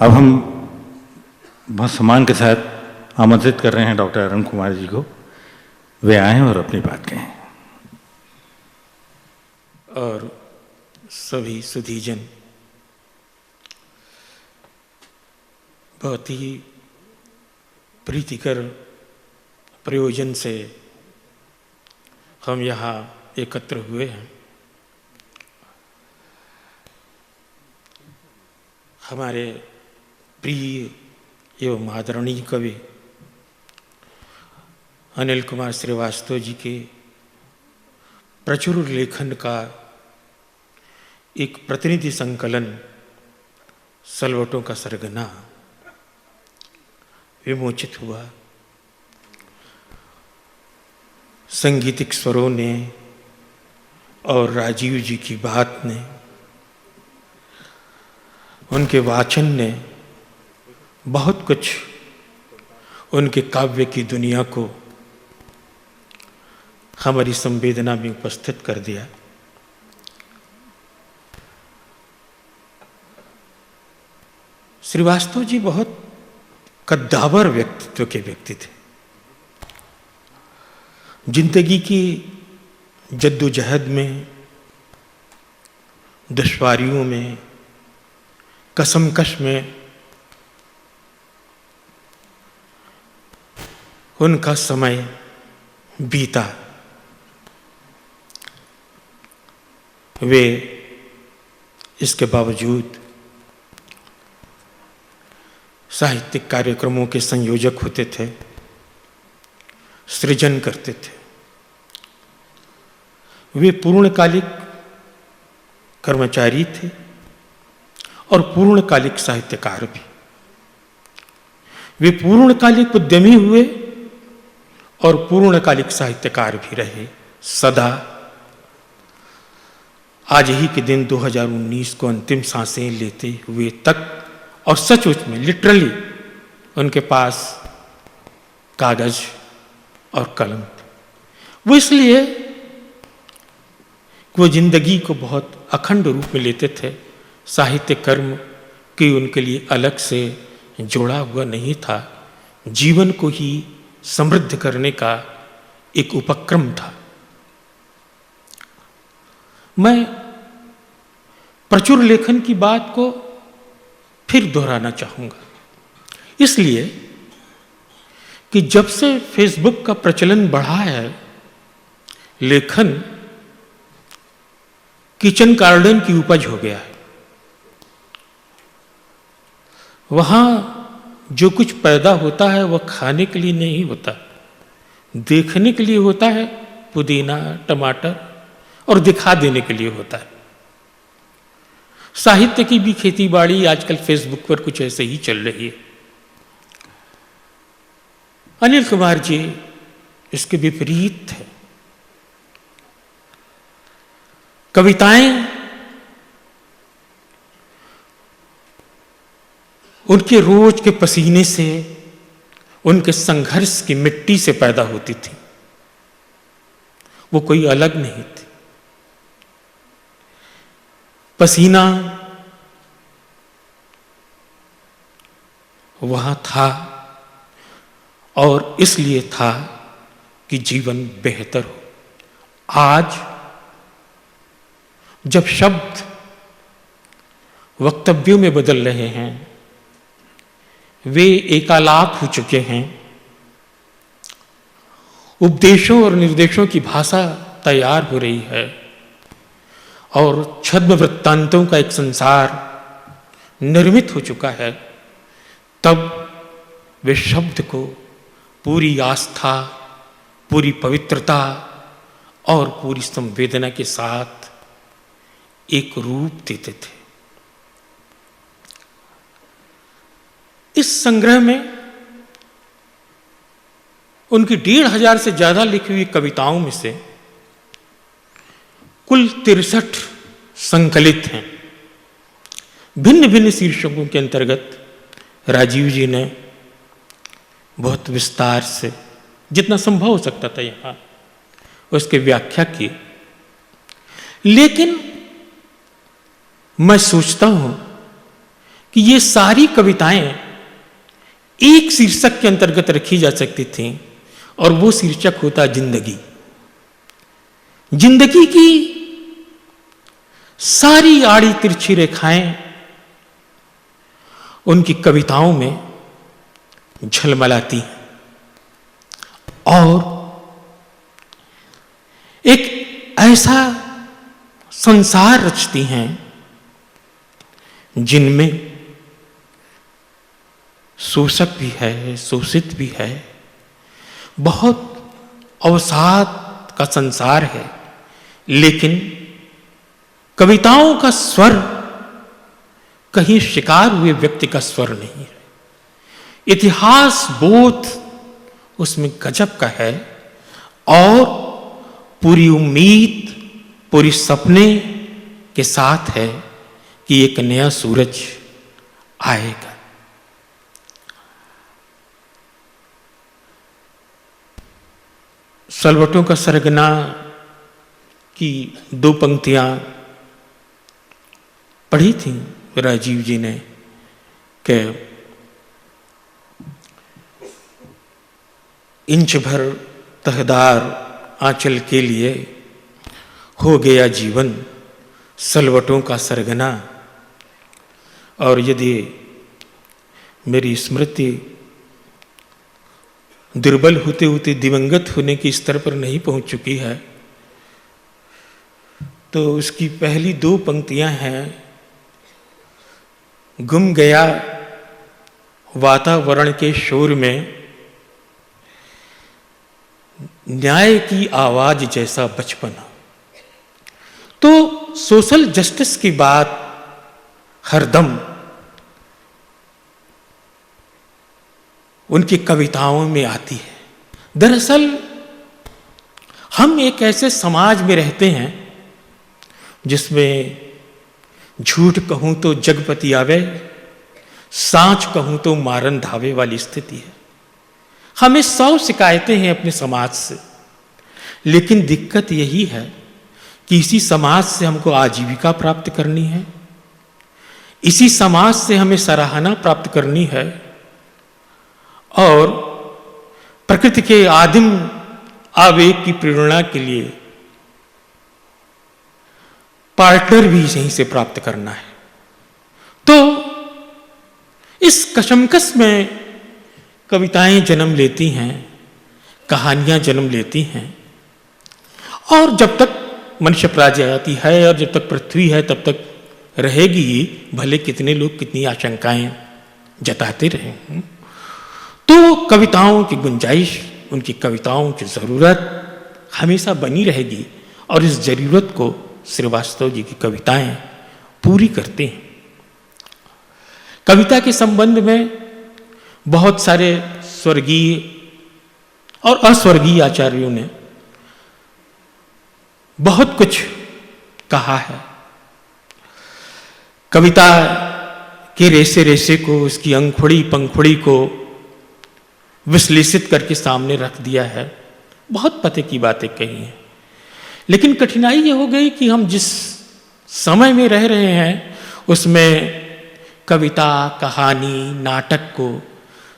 अब हम बहुत सम्मान के साथ आमंत्रित कर रहे हैं डॉक्टर अरुण कुमार जी को। वे आएं और अपनी बात कहें। और सभी सुधीजन, बहुत ही प्रीतिकर प्रयोजन से हम यहाँ एकत्र हुए हैं। हमारे प्रिय एवं आदरणीय कवि अनिल कुमार श्रीवास्तव जी के प्रचुर लेखन का एक प्रतिनिधि संकलन सलवटों का सरगना विमोचित हुआ। संगीतिक स्वरों ने और राजीव जी की बात ने, उनके वाचन ने बहुत कुछ उनके काव्य की दुनिया को हमारी संवेदना में उपस्थित कर दिया। श्रीवास्तव जी बहुत कद्दावर व्यक्तित्व के व्यक्ति थे। जिंदगी की जद्दोजहद में, दुश्वारियों में, कसमकश में उनका समय बीता। वे इसके बावजूद साहित्यिक कार्यक्रमों के संयोजक होते थे, सृजन करते थे। वे पूर्णकालिक कर्मचारी थे और पूर्णकालिक साहित्यकार भी। वे पूर्णकालिक उद्यमी हुए और पूर्णकालिक साहित्यकार भी रहे सदा। आज ही के दिन 2019 को अंतिम सांसें लेते हुए तक, और सचमुच में लिटरली उनके पास कागज और कलम थे। वो इसलिए वो जिंदगी को बहुत अखंड रूप में लेते थे। साहित्य कर्म की उनके लिए अलग से जोड़ा हुआ नहीं था। जीवन को ही समृद्ध करने का एक उपक्रम था। मैं प्रचुर लेखन की बात को फिर दोहराना चाहूंगा, इसलिए कि जब से फेसबुक का प्रचलन बढ़ा है, लेखन किचन गार्डन की उपज हो गया है। वहां जो कुछ पैदा होता है वह खाने के लिए नहीं होता, देखने के लिए होता है। पुदीना, टमाटर, और दिखा देने के लिए होता है। साहित्य की भी खेती बाड़ी आजकल फेसबुक पर कुछ ऐसे ही चल रही है। अनिल कुमार जी इसके विपरीत थे। कविताएं उनके रोज के पसीने से, उनके संघर्ष की मिट्टी से पैदा होती थी। वो कोई अलग नहीं थी। पसीना वहां था और इसलिए था कि जीवन बेहतर हो। आज जब शब्द वक्तव्यों में बदल रहे हैं, वे एकालाप हो चुके हैं, उपदेशों और निर्देशों की भाषा तैयार हो रही है और छद्म वृत्तांतों का एक संसार निर्मित हो चुका है, तब वे शब्द को पूरी आस्था, पूरी पवित्रता और पूरी संवेदना के साथ एक रूप देते थे। इस संग्रह में उनकी 1500 से ज्यादा लिखी हुई कविताओं में से कुल 63 संकलित हैं। भिन्न भिन्न शीर्षकों के अंतर्गत राजीव जी ने बहुत विस्तार से, जितना संभव हो सकता था यहाँ, उसकी व्याख्या की। लेकिन मैं सोचता हूं कि ये सारी कविताएं एक शीर्षक के अंतर्गत रखी जा सकती थी, और वो शीर्षक होता जिंदगी। जिंदगी की सारी आड़ी तिरछी रेखाएं उनकी कविताओं में झलमलाती हैं और एक ऐसा संसार रचती हैं जिनमें शोषक भी है, शोषित भी है, बहुत अवसाद का संसार है, लेकिन कविताओं का स्वर कहीं शिकार हुए व्यक्ति का स्वर नहीं है। इतिहास बोध उसमें गजब का है और पूरी उम्मीद, पूरी सपने के साथ है कि एक नया सूरज आएगा। सलवटों का सरगना की 2 पंक्तियां पढ़ी थी राजीव जी ने कि इंच भर तहदार आंचल के लिए हो गया जीवन सलवटों का सरगना। और यदि मेरी स्मृति दुर्बल होते होते दिवंगत होने के स्तर पर नहीं पहुंच चुकी है, तो उसकी पहली 2 पंक्तियां हैं, गुम गया वातावरण के शोर में न्याय की आवाज जैसा बचपना। तो सोशल जस्टिस की बात हरदम उनकी कविताओं में आती है। दरअसल हम एक ऐसे समाज में रहते हैं जिसमें झूठ कहूं तो जगपति आवे, सांच कहूं तो मारन धावे वाली स्थिति है। हमें 100 शिकायतें हैं अपने समाज से, लेकिन दिक्कत यही है कि इसी समाज से हमको आजीविका प्राप्त करनी है, इसी समाज से हमें सराहना प्राप्त करनी है, और प्रकृति के आदिम आवेग की प्रेरणा के लिए पार्टनर भी यहीं से प्राप्त करना है। तो इस कशमकश में कविताएं जन्म लेती हैं, कहानियां जन्म लेती हैं, और जब तक मनुष्य प्रजाति है और जब तक पृथ्वी है तब तक रहेगी ही, भले कितने लोग कितनी आशंकाएं जताते रहें। तो कविताओं की गुंजाइश, उनकी कविताओं की ज़रूरत हमेशा बनी रहेगी, और इस ज़रूरत को श्रीवास्तव जी की कविताएं पूरी करते हैं। कविता के संबंध में बहुत सारे स्वर्गीय और अस्वर्गीय आचार्यों ने बहुत कुछ कहा है। कविता के रेसे रेसे को, उसकी अंखुड़ी पंखुड़ी को विश्लेषित करके सामने रख दिया है, बहुत पते की बातें कही हैं। लेकिन कठिनाई ये हो गई कि हम जिस समय में रह रहे हैं उसमें कविता, कहानी, नाटक को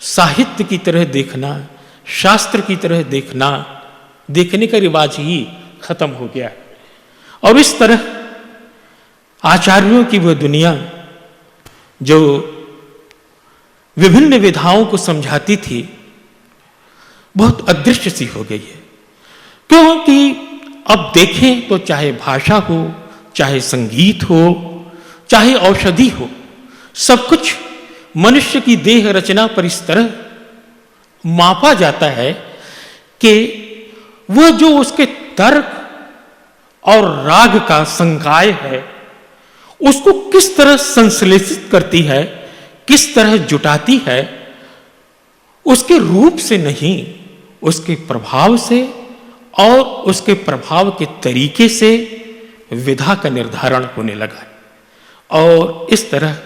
साहित्य की तरह देखना, शास्त्र की तरह देखने का रिवाज ही खत्म हो गया। और इस तरह आचार्यों की वह दुनिया जो विभिन्न विधाओं को समझाती थी, बहुत अदृश्य सी हो गई है। क्योंकि अब देखें तो चाहे भाषा हो, चाहे संगीत हो, चाहे औषधि हो, सब कुछ मनुष्य की देह रचना पर इस तरह मापा जाता है कि वह जो उसके तर्क और राग का संकाय है, उसको किस तरह संश्लेषित करती है, किस तरह जुटाती है, उसके रूप से नहीं, उसके प्रभाव से और उसके प्रभाव के तरीके से विधा का निर्धारण होने लगा है। और इस तरह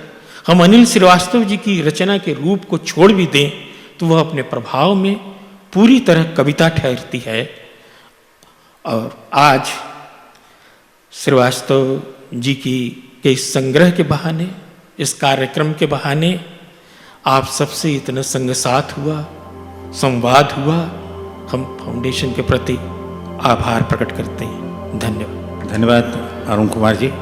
हम अनिल श्रीवास्तव जी की रचना के रूप को छोड़ भी दें तो वह अपने प्रभाव में पूरी तरह कविता ठहरती है। और आज श्रीवास्तव जी के इस संग्रह के बहाने इस कार्यक्रम के बहाने आप सबसे इतना संग साथ हुआ, संवाद हुआ, हम फाउंडेशन के प्रति आभार प्रकट करते हैं। धन्यवाद। धन्यवाद अरुण कुमार जी।